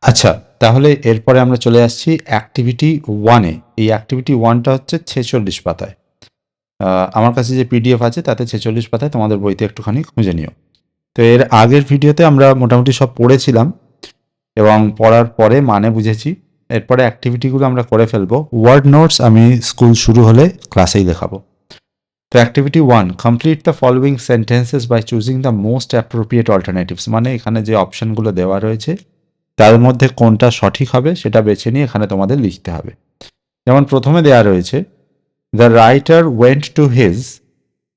আচ্ছা, তাহলে এরপরে আমরা চলে আসছি অ্যাক্টিভিটি 1 এ। এই অ্যাক্টিভিটি 1 টা হচ্ছে 46 পাতায়। আমার কাছে যে পিডিএফ আছে তাতে 46 পাতায়, তোমাদের বইতে একটুখানি খুঁজে নিও। তো এর আগের ভিডিওতে আমরা মোটামুটি সব পড়েছিলাম এবং পড়ার পরে মানে বুঝেছি। এরপরে অ্যাক্টিভিটিগুলো আমরা করে ফেলবো। ওয়ার্ড নোটস আমি স্কুল শুরু হলে ক্লাসেই দেখাবো। তো activity 1, complete the following sentences by choosing the most appropriate alternatives. মানে এখানে যে অপশনগুলো দেওয়া রয়েছে তার মধ্যে কোনটা সঠিক হবে সেটা বেছে নিয়ে এখানে তোমাদের লিখতে হবে। যেমন প্রথমে দেওয়া রয়েছে, the writer went to his,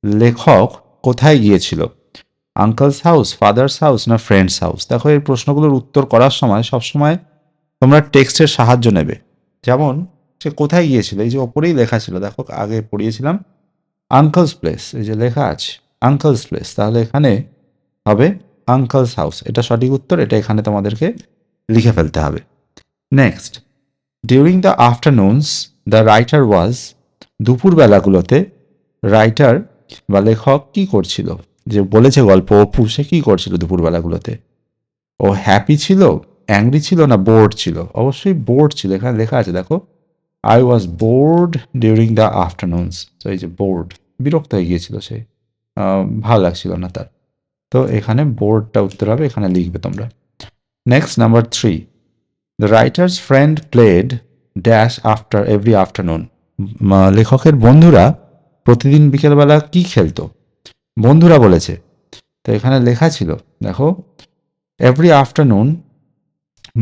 লেখক কোথায় গিয়েছিল? আঙ্কেলস হাউস, ফাদার্স হাউস না ফ্রেন্ডস হাউস? দেখো, এই প্রশ্নগুলোর উত্তর করার সময় সবসময় তোমরা টেক্সটের সাহায্য নেবে। যেমন সে কোথায় গিয়েছিল, এই যে ওপরেই লেখা ছিল, দেখো আগে পড়িয়েছিলাম আঙ্কেলস প্লেস, এই যে লেখা আছে আঙ্কেলস প্লেস, তাহলে এখানে হবে আঙ্কেলস হাউস। এটা সঠিক উত্তর, এটা এখানে তোমাদেরকে লিখে ফেলতে হবে। Next, during the afternoons the writer was, দুপুরবেলাগুলোতে রাইটার বা লেখক কি করছিল? যে বলেছে গল্প অপু, সে কি করছিল দুপুরবেলাগুলোতে? ও হ্যাপি ছিল, অ্যাংরি ছিল না বোর্ড ছিল? অবশ্যই বোর্ড ছিল, এখানে লেখা আছে দেখো, I was bored during the afternoons. তো এই যে বোর্ড, বিরক্ত হয়ে গিয়েছিল সে, ভালো লাগছিল না তার। তো এখানে বোর্ডটা উত্তর হবে, এখানে লিখবে তোমরা। Next, number 3, the writer's friend played dash after every afternoon. লেখকের বন্ধুরা প্রতিদিন বিকেলবেলা কি খেলতো? বন্ধুরা বলেছে, তো এখানে লেখা ছিল দেখো, every afternoon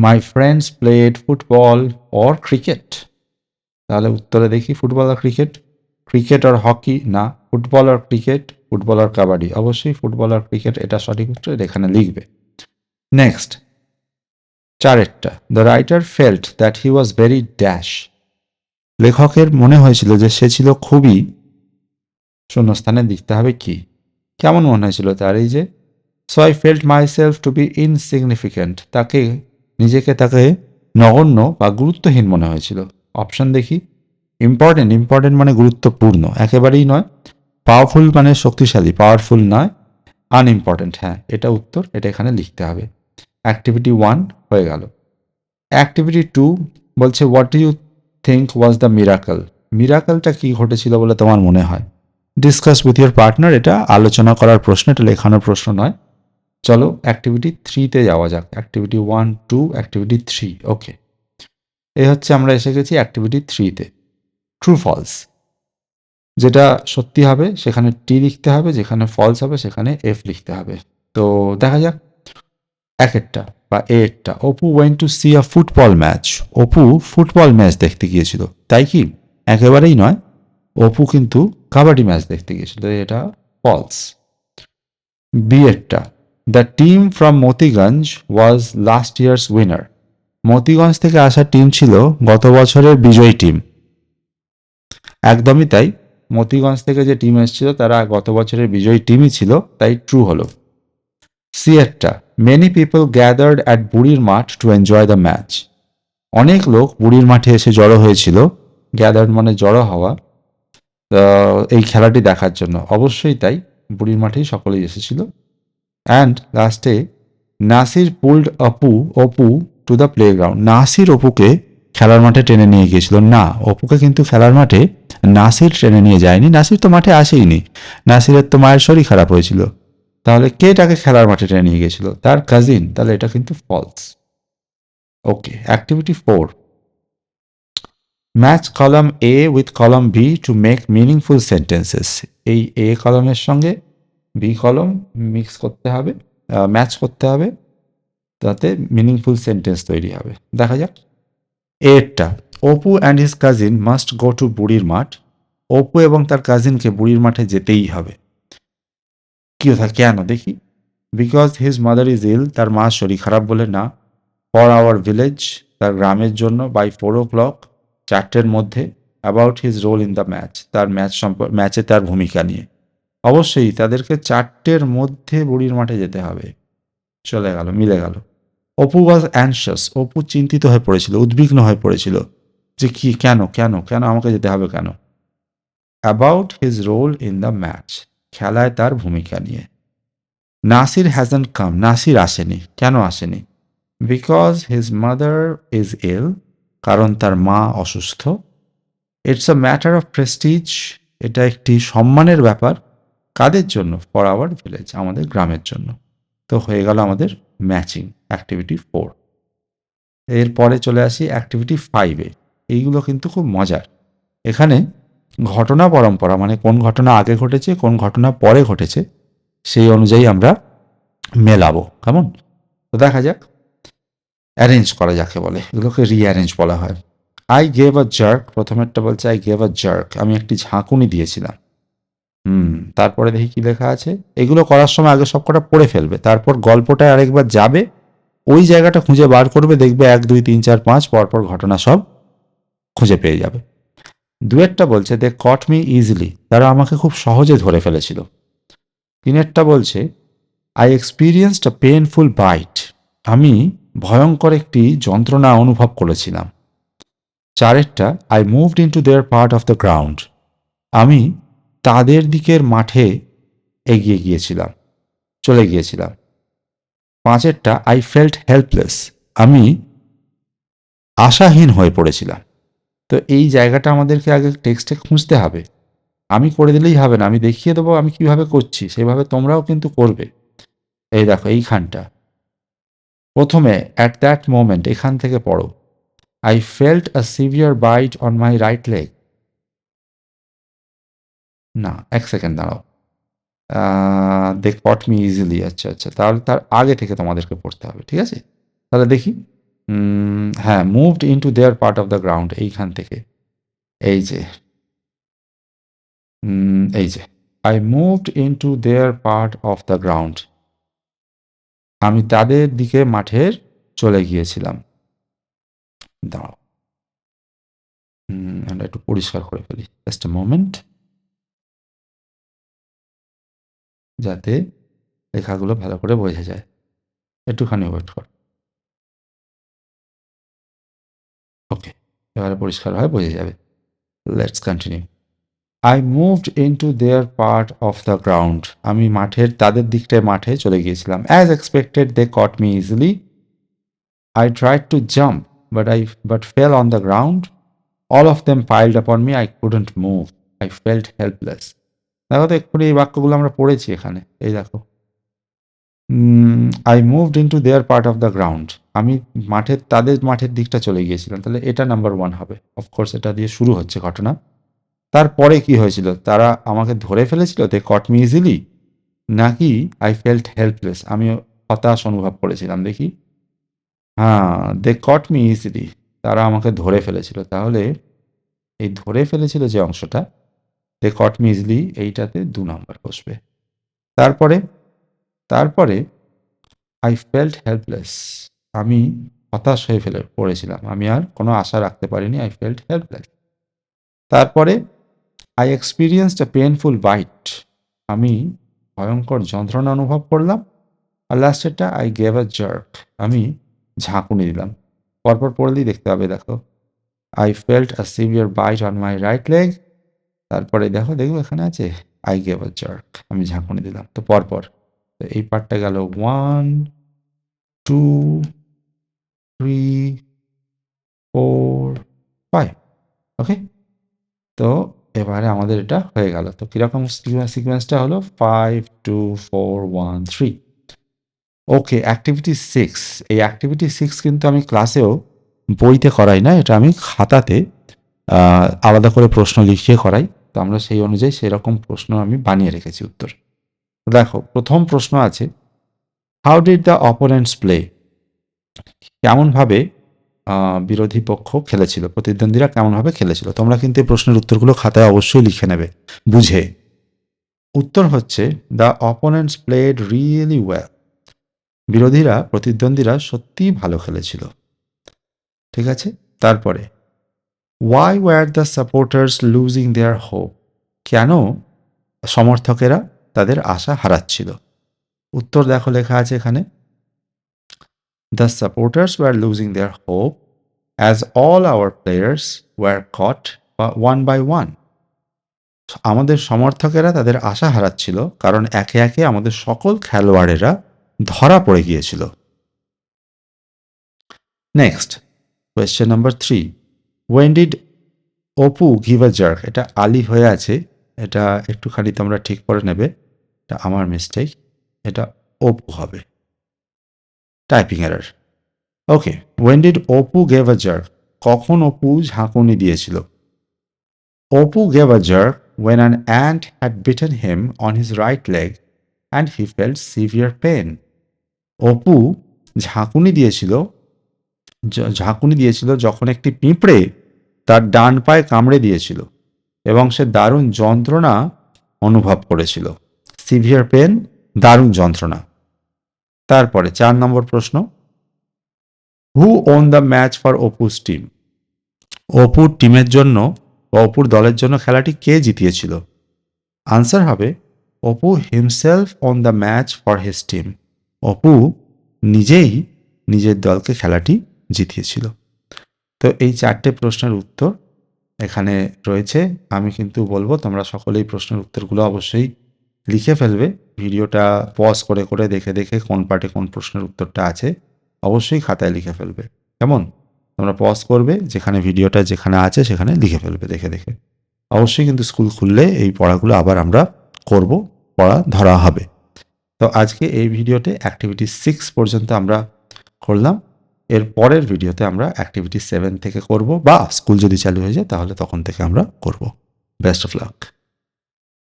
my friends played football or cricket. তাহলে উত্তরে দেখি, ফুটবল আর ক্রিকেট, ক্রিকেট আর হকি না, ফুটবল আর ক্রিকেট, ফুটবল আর কাবাডি? অবশ্যই ফুটবল আর ক্রিকেট, এটা সঠিক উত্তর, এটা এখানে লিখবে। নেক্সট, চারেরটা, the writer felt that he was very dash. লেখকের মনে হয়েছিল যে সে ছিল খুবই, শূন্যস্থানে লিখতে হবে কি, কেমন মনে হয়েছিল তার? এই যে, so I felt myself to be insignificant, তাকে নগণ্য বা গুরুত্বহীন মনে হয়েছিল। অপশন দেখি, ইম্পর্টেন্ট, ইম্পর্টেন্ট মানে গুরুত্বপূর্ণ, একেবারেই নয়। পাওয়ারফুল মানে শক্তিশালী, পাওয়ারফুল নয়। আনইম্পর্টেন্ট, হ্যাঁ এটা উত্তর, এটা এখানে লিখতে হবে। অ্যাক্টিভিটি 1 হয়ে গেল। অ্যাক্টিভিটি 2 বলছে, what do you think was the miracle? মিরাকলটা কি ঘটেছিল বলে তোমার মনে হয়? ডিসকাস উইথ ইউর পার্টনার, এটা আলোচনা করার প্রশ্ন, এটা লেখানোর প্রশ্ন নয়। চলো অ্যাক্টিভিটি 3-তে যাওয়া যাক। অ্যাক্টিভিটি 1, 2, অ্যাক্টিভিটি 3, ওকে। এই হচ্ছে আমরা এসে গেছি অ্যাক্টিভিটি 3-তে। ট্রু ফলস, যেটা সত্যি হবে সেখানে টি লিখতে হবে, যেখানে ফলস হবে সেখানে এফ লিখতে হবে। তো দেখা যাক একেরটা বা এরটা। Apu went to see a football match. Apu football match দেখতে গিয়েছিল, তাই কি? একেবারেই নয়, অপু কিন্তু কাবাডি ম্যাচ দেখতে গিয়েছিল, এটা ফলস। বি এরটা, the team from Motiganj was last year's winner. Motiganj থেকে আসা টিম ছিল গত বছরের বিজয়ী টিম। একদমই তাই, মতিগঞ্জ থেকে যে টিম এসেছিল তারা গত বছরের বিজয়ী টিমই ছিল, তাই ট্রু হলো। সি একটা, মেনি পিপল গ্যাদার্ড অ্যাট বুড়ির মাঠ টু এনজয় দ্য ম্যাচ। অনেক লোক বুড়ির মাঠে এসে জড়ো হয়েছিল, গ্যাদার্ড মানে জড়ো হওয়া, এই খেলাটি দেখার জন্য। অবশ্যই তাই, বুড়ির মাঠেই সকলেই এসেছিল। অ্যান্ড লাস্টে, Nasir pulled Apu to the playground. Nasir অপুকে খেলার মাঠে টেনে নিয়ে গিয়েছিল। না, অপুকে কিন্তু খেলার মাঠে নাসির টেনে নিয়ে যায়নি, নাসির তো মাঠে আসেইনি, নাসিরের তো মায়ের শরীর খারাপ হয়েছিল। তাহলে কে তাকে খেলার মাঠে টেনে নিয়ে গিয়েছিল? তার কাজিন, তাহলে এটা কিন্তু false. Okay, activity 4, match column A with column B to make meaningful sentences. এই এ কলমের সঙ্গে বি কলম মিক্স করতে হবে, ম্যাচ করতে হবে, তাতে মিনিংফুল সেন্টেন্স তৈরি হবে। দেখা যাক এরটা, Apu and his cousin must go to বুড়ির মাঠ। অপু এবং তার কাজিনকে বুড়ির মাঠে যেতেই হবে। কি কথা, কেন দেখি? Because his mother is ill, তার মা শরীর খারাপ বলে না। ফর আওয়ার ভিলেজ, তার গ্রামের জন্য। বাই 4 o'clock, 4টের মধ্যে। About his role in the match, তার ম্যাচে তার ভূমিকা নিয়ে। অবশ্যই তাদেরকে 4টের মধ্যে বুড়ির মাঠে যেতে হবে। চলে গেল, মিলে গেল। অপু ওয়াজ অ্যানশিয়াস, অপু চিন্তিত হয়ে পড়েছিল, উদ্বিগ্ন হয়ে পড়েছিল যে কি, কেন কেন কেন আমাকে যেতে হবে কেন? About his role in the match, খেলায় তার ভূমিকা নিয়ে। নাসির হ্যাজন্ট কাম, নাসির আসেনি, কেন আসেনি? Because his mother is ill, কারণ তার মা অসুস্থ। It's a matter of prestige, এটা একটি সম্মানের ব্যাপার। কাদের জন্য? ফর আওয়ার ভিলেজ, আমাদের গ্রামের জন্য। তো হয়ে গেল আমাদের ম্যাচিং অ্যাক্টিভিটি 4। এরপরে চলে আসি অ্যাক্টিভিটি 5-এ। এইগুলো কিন্তু খুব মজার। এখানে ঘটনা পরম্পরা, মানে কোন ঘটনা আগে ঘটেছে কোন ঘটনা পরে ঘটেছে সেই অনুযায়ী আমরা মেলাবো, কেমন? তো দেখা যাক, অ্যারেঞ্জ করা যাকে বলে, এগুলোকে রিঅ্যারেঞ্জ বলা হয়। আই গেভ আ জার্ক, প্রথমেরটা বলছে আই গেভ আ জার্ক, আমি একটি ঝাঁকুনি দিয়েছিলাম। তারপরে দেখি কি লেখা আছে। এগুলো করার সময় আগে সবকটা পড়ে ফেলবে, তারপর গল্পটায় আরেকবার যাবে, ওই জায়গাটা খুঁজে বার করবে, দেখবে 1 2 3 4 5 পরপর ঘটনা সব খুঁজে পেয়ে যাবে। দুয়েরটা বলছে দে কট মি ইজিলি, তারা আমাকে খুব সহজে ধরে ফেলেছিল। তিনেরটা বলছে I experienced a painful bite, আমি ভয়ঙ্কর একটি যন্ত্রণা অনুভব করেছিলাম। চারেরটা I moved into their part of the ground, আমি তাদের দিকের মাঠে এগিয়ে গিয়েছিলাম, চলে গিয়েছিলাম। পাঁচেরটা আই ফেল্ট হেল্পলেস, আমি আশাহীন হয়ে পড়েছিলাম। তো এই জায়গাটা আমাদেরকে আগে টেক্সটে খুঁজতে হবে। আমি করে দিলেই হবে না, আমি দেখিয়ে দেবো আমি কিভাবে করছি, সেভাবে তোমরাও কিন্তু করবে। এই দেখো এইখানটা প্রথমে অ্যাট দ্যাট মোমেন্ট, এখান থেকে পড়ো। I felt a severe bite on my right leg. না, 1 সেকেন্ড দাঁড়াও। দে কট মি ইজিলি, আচ্ছা আচ্ছা, তাহলে তার আগে থেকে তোমাদেরকে পড়তে হবে, ঠিক আছে? তাহলে দেখি। হ্যাঁ, moved into their part of the ground, এইখান থেকে এই যে এই যে I moved into their part of the ground, আমি তাদের দিকে মাঠের চলে গিয়েছিলাম। দাঁড়াও, আমরা একটু পরিষ্কার করে ফেলি, জাস্ট এ মোমেন্ট, যাতে লেখাগুলো ভালো করে বোঝা যায়। একটুখানি ওয়েট কর। ওকে, এবারে পরিষ্কার হয় বোঝা যাবে। Let's continue. I moved into their part of the ground, আমি মাঠের তাদের দিকটায় মাঠে চলে গিয়েছিলাম। As expected they caught me easily, I tried to jump, but fell on the ground. All of them piled upon me. I couldn't move. I felt helpless. দেখো তো এক্ষুনি এই বাক্যগুলো আমরা পড়েছি এখানে। এই দেখো, I moved into their part of the ground, আমি তাদের মাঠের দিকটা চলে গিয়েছিলাম। তাহলে এটা নাম্বার 1 হবে। অফকোর্স এটা দিয়ে শুরু হচ্ছে ঘটনা। তারপরে কি হয়েছিল? তারা আমাকে ধরে ফেলেছিল, দে কট মি ইজিলি, নাকি আই ফেল্ট হেল্পলেস, আমি হতাশ অনুভব করেছিলাম। দেখি, হ্যাঁ, দে কট মি ইজিলি, তারা আমাকে ধরে ফেলেছিল। তাহলে এই ধরে ফেলেছিল যে অংশটা, দে কট মি ইজিলি, এইটাতে 2 নাম্বার বসবে। তারপরে আই ফেল্ট হেল্পলেস, আমি হতাশ হয়ে পড়েছিলাম, আমি আর কোনো আশা রাখতে পারিনি। I felt helpless. তারপরে I experienced a painful bite, আমি ভয়ঙ্কর যন্ত্রণা অনুভব করলাম। আর লাস্টেরটা আই গেভ আ জার্ক, আমি ঝাঁকুনি দিলাম। পরপর পড়লেই দেখতে হবে। দেখো, I felt a severe bite on my right leg, তারপরে দেখো এখানে আছে আই গেভ আ জার্ক, আমি ঝাঁকুনি দিলাম। তো পরপর এই পার্টটা গেল 1 2 3 4 5। ওকে, তো এবারে আমাদের এটা হয়ে গেল। তো কিরকম সিকোয়েন্সটা হলো? 5 2 4 1 3। ওকে, অ্যাক্টিভিটি 6। এই অ্যাক্টিভিটি 6 কিন্তু আমি ক্লাসেও বইতে করাই না, এটা আমি খাতাতে আলাদা করে প্রশ্ন লিখিয়ে করাই। তো আমরা সেই অনুযায়ী সেরকম প্রশ্ন আমি বানিয়ে রেখেছি উত্তর। দেখো, প্রথম প্রশ্ন আছে, how did the opponents play, কেমনভাবে বিরোধী পক্ষ খেলেছিল, প্রতিদ্বন্দ্বীরা কেমনভাবে খেলেছিল। তোমরা কিন্তু এই প্রশ্নের উত্তরগুলো খাতায় অবশ্যই লিখে নেবে বুঝে। উত্তর হচ্ছে the opponents played really well, প্রতিদ্বন্দ্বীরা সত্যিই ভালো খেলেছিল। ঠিক আছে, তারপরে why were the supporters losing their hope, কেন সমর্থকেরা তাদের আশা হারাচ্ছিল। উত্তর দেখো লেখা আছে এখানে, the supporters were losing their hope as all our players were caught one by one, আমাদের সমর্থকেরা তাদের আশা হারাচ্ছিল কারণ একে একে আমাদের সকল খেলোয়াড়েরা ধরা পড়ে গিয়েছিল। Next question number 3, when did Apu give a jerk? এটা আলি হয়ে আছে, এটা একটুখানি তোমরা ঠিক করে নেবে, এটা আমার মিস্টেক, এটা অপু হবে, typing error. Okay, when did Apu gave a jerk? কখন অপু ঝাঁকুনি দিয়েছিল? Apu gave a jerk when an ant had bitten him on his right leg and he felt severe pain. Apu ঝাঁকুনি দিয়েছিল যখন একটি পিঁপড়ে তার ডান পায়ে কামড়ে দিয়েছিল এবং সে দারুণ যন্ত্রণা অনুভব করেছিল। সিভিয়ার পেন, দারুণ যন্ত্রণা। তারপরে 4 নম্বর প্রশ্ন, who won the match for Apu's team? অপুর টিমের জন্য বা অপুর দলের জন্য খেলাটি কে জিতিয়েছিল? আনসার হবে Apu himself on the match for his team. Apu নিজেই নিজের দলকে খেলাটি জিতিয়েছিল। তো এই 4টে প্রশ্নের উত্তর এখানে রয়েছে। আমি কিন্তু বলবো তোমরা সকলেই প্রশ্নের উত্তরগুলো অবশ্যই লিখে ফেলবে। ভিডিওটা পজ করে করে দেখে দেখে কোন পার্টে কোন প্রশ্নের উত্তরটা আছে অবশ্যই খাতায় লিখে ফেলবে। কেমন? তোমরা পজ করবে, যেখানে ভিডিওটা যেখানে আছে সেখানে লিখে ফেলবে দেখে দেখে। অবশ্যই কিন্তু স্কুল খুললে এই পড়াগুলো আবার আমরা করব, পড়া ধরা হবে। তো আজকে এই ভিডিওতে অ্যাক্টিভিটি 6 পর্যন্ত আমরা করলাম। এর পরের ভিডিওতে আমরা অ্যাক্টিভিটি 7 থেকে করব, বা স্কুল যদি চালু হয়ে যায় তাহলে তখন থেকে আমরা করব। Best of luck.